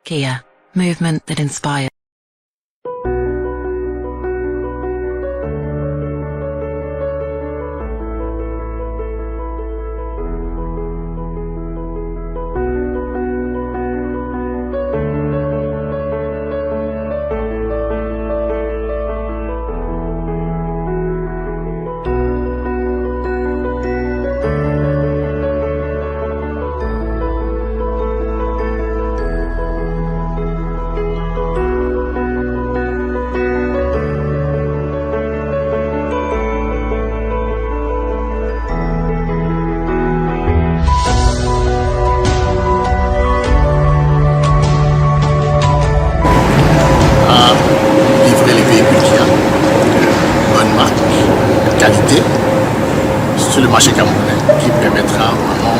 Kia, movement that inspires. Sur le marché camerounais qui permettra vraiment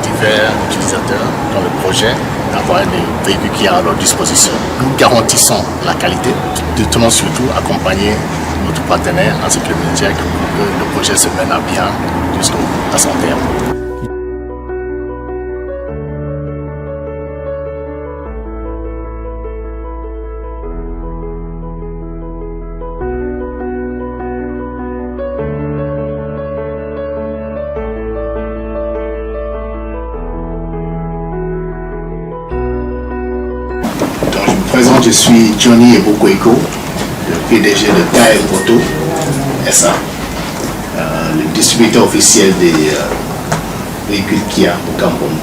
divers utilisateurs dans le projet d'avoir des véhicules qui sont à leur disposition. Nous garantissons la qualité, nous tenons surtout à accompagner notre partenaire ainsi que le ministère pour que le projet se mène à bien jusqu'à son terme. Je suis Johnny Ebokweko, le PDG de Taï Auto SA, le distributeur officiel des véhicules Kia au Cameroun.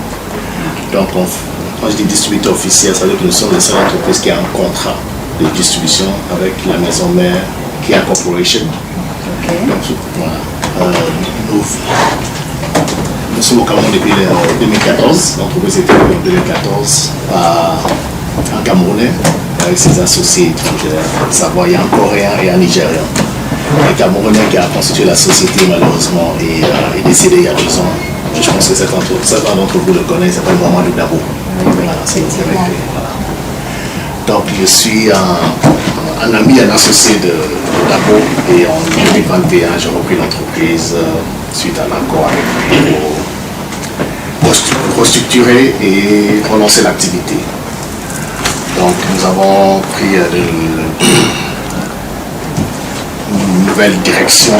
Donc, quand je dis distributeur officiel, ça veut dire que nous sommes la seule entreprise qui a un contrat de distribution avec la maison mère Kia Corporation. Okay. Donc, voilà. Nous sommes au Cameroun depuis 2014. L'entreprise était en 2014 en Camerounais, avec ses associés étrangers, savoyens, coréens et nigériens. Le Camerounais qui a constitué la société malheureusement est décédé il y a 2 ans. Je pense que certains d'entre vous le connaissent, il s'appelle Mamadou Dabo. Voilà, voilà. Donc je suis un ami, un associé de Dabo et en 2021 j'ai repris l'entreprise suite à un accord avec lui pour restructurer et relancer l'activité. Donc nous avons pris une nouvelle direction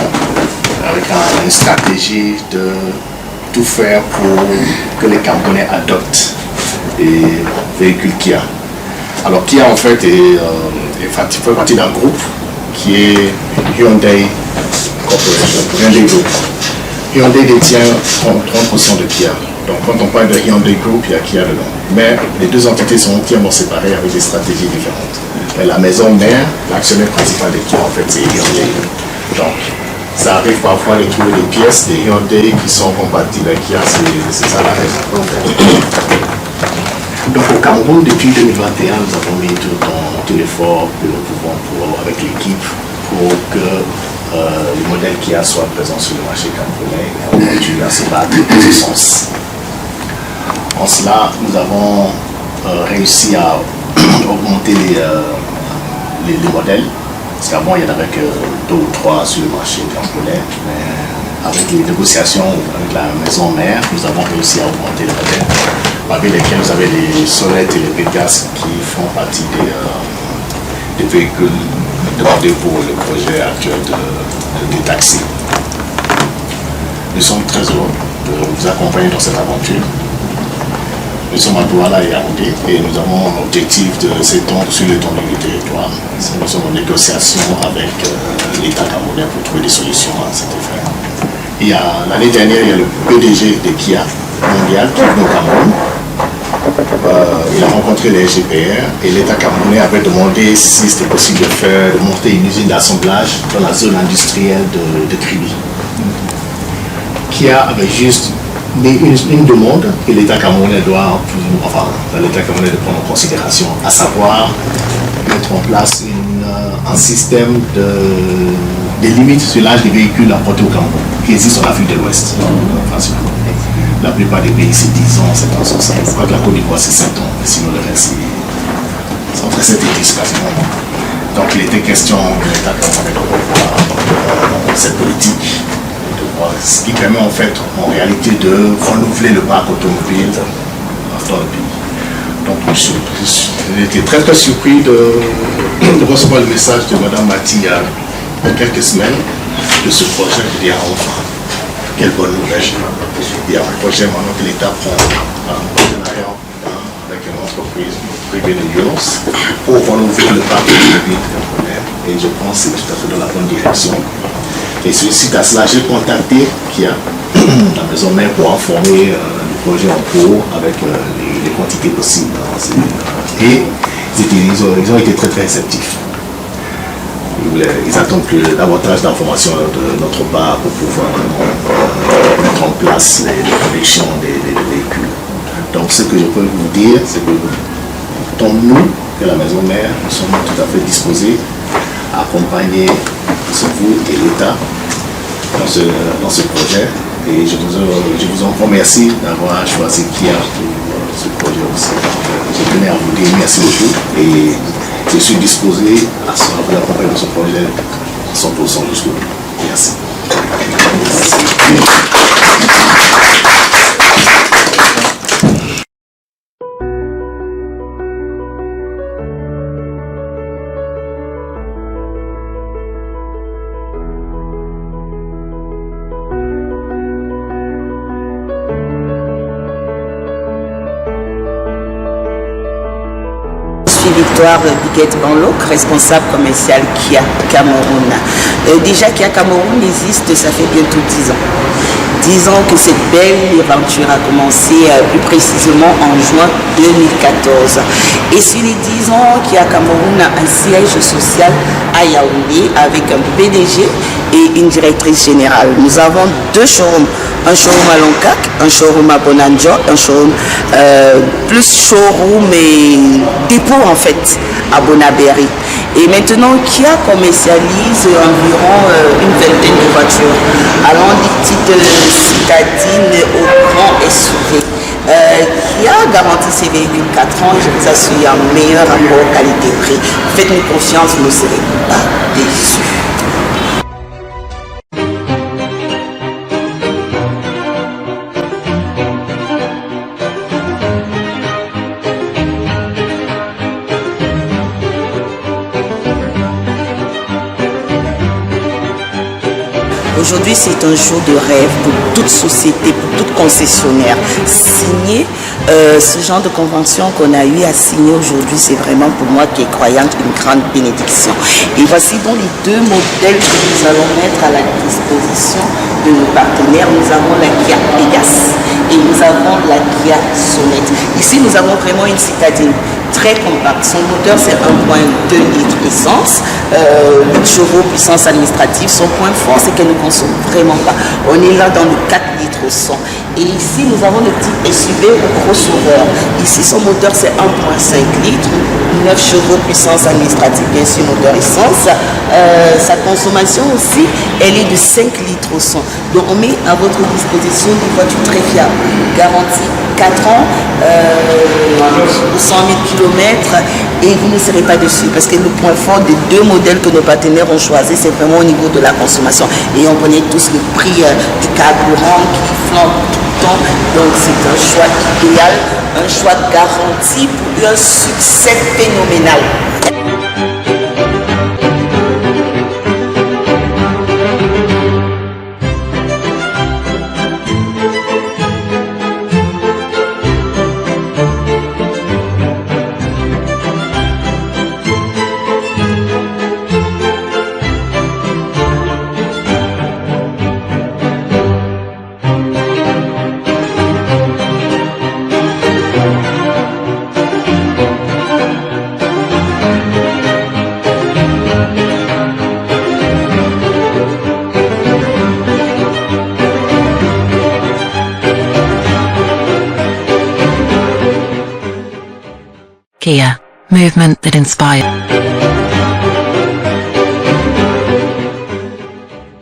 avec une stratégie de tout faire pour que les Camerounais adoptent des véhicules Kia. Alors Kia en fait fait partie d'un groupe qui est Hyundai Corporation, Hyundai Group. Hyundai détient 30% de Kia. Donc quand on parle de Hyundai Group, il y a Kia dedans. Mais les deux entités sont entièrement séparées avec des stratégies différentes. Et la maison mère, l'actionnaire principal de Kia, en fait, c'est Hyundai. Donc, ça arrive parfois de trouver des pièces des Hyundai qui sont compatibles avec Kia, c'est ça la raison. Donc au Cameroun, depuis 2021, nous avons mis tout l'effort que nous pouvons avec l'équipe pour que le modèle Kia soit présent sur le marché camerounais et on continue à se battre dans ce sens. En cela, nous avons réussi à augmenter les modèles, parce qu'avant il y en avait que 2 ou 3 sur le marché camerounais, mais avec les négociations avec la maison mère, nous avons réussi à augmenter les modèles, avec lesquels vous avez les Solettes et les Pégases qui font partie des véhicules demandés pour le projet actuel de taxi. Nous sommes très heureux de vous accompagner dans cette aventure. Nous sommes à Douala et Yaoundé et nous avons un objectif de s'étendre sur l'étendue du territoire. Nous sommes en négociation avec l'État camerounais pour trouver des solutions à cet effet. L'année dernière, il y a le PDG de Kia mondial qui est venu au Cameroun. Il a rencontré les SGPR et l'État camerounais avait demandé si c'était possible de monter une usine d'assemblage dans la zone industrielle de Kribi. Kia avait juste une demande que l'État camerounais doit prendre en considération, à savoir mettre en place un système de limites sur l'âge des véhicules importés au Cameroun, qui existe en Afrique de l'Ouest, principalement. La plupart des pays c'est 10 ans, 7 ans, 5 ans. Je crois que la Côte d'Ivoire c'est 7 ans, sinon le reste c'est entre 7 et 10 quasiment. Donc il était question de l'État camerounais de revoir cette politique, ce qui permet en fait en réalité de renouveler le parc automobile dans le pays. Donc, j'ai été très très surpris de recevoir le message de Mme Mati il y a quelques semaines de ce projet. Je dis, enfin, quelle bonne nouvelle. Il y a un projet maintenant que l'État prend en partenariat avec une entreprise privée de Lyons pour renouveler le parc public. Et je pense que c'est tout à fait dans la bonne direction. Et suite à cela, j'ai contacté Kia, la maison mère, pour informer du projet en cours avec les quantités possibles. Et ils ont été très très réceptifs. Ils attendent davantage d'informations de notre part pour pouvoir mettre en place les collections des véhicules. Donc ce que je peux vous dire, c'est que nous, que la maison mère, nous sommes tout à fait disposés à accompagner vous et l'État dans ce projet. Et je vous en remercie d'avoir choisi Kia pour ce projet aussi. Je tenais à vous dire merci beaucoup et je suis disposé à vous accompagner dans ce projet 100% jusqu'au bout. Merci. Victoire Biguette Banloc, responsable commercial Kia Cameroun. Déjà Kia Cameroun existe, ça fait bientôt 10 ans. 10 ans que cette belle aventure a commencé, plus précisément en juin 2014. Et sur les 10 ans, Kia Cameroun a un siège social à Yaoundé avec un PDG et une directrice générale. Nous avons 2 showrooms. Un showroom à Loncac, un showroom à Bonanjo, un showroom plus showroom et dépôt en fait à Bonabéry. Et maintenant, Kia commercialise environ une vingtaine de voitures, allant des petites citadines au grand SUV. Kia garantit ses véhicules 4 ans, je vous assure, un meilleur rapport qualité-prix. Faites-nous confiance, vous ne serez pas déçus. Aujourd'hui, c'est un jour de rêve pour toute société, pour toute concessionnaire. Signer ce genre de convention qu'on a eu à signer aujourd'hui, c'est vraiment pour moi qui est croyante une grande bénédiction. Et voici donc les 2 modèles que nous allons mettre à la disposition de nos partenaires. Nous avons la Kia Pegas et nous avons la Kia Sonet. Ici, nous avons vraiment une citadine très compacte. Son moteur, c'est 1.2 litres essence, 8 chevaux puissance administrative. Son point fort, c'est qu'elle ne consomme vraiment pas. On est là dans le 4 litres au 100. Et ici, nous avons le type SUV ou crossover. Ici, son moteur, c'est 1.5 litres, 9 chevaux puissance administrative, bien sûr, moteur essence. Sa consommation aussi, elle est de 5 litres au 100. Donc, on met à votre disposition des voitures très fiables. Garantie 4 ans, 100 000 km, et vous ne serez pas dessus parce que le point fort des 2 modèles que nos partenaires ont choisi, c'est vraiment au niveau de la consommation. Et on connaît tous le prix du carburant qui flambe tout le temps. Donc c'est un choix idéal, un choix garanti pour un succès phénoménal. Kia, movement that inspires.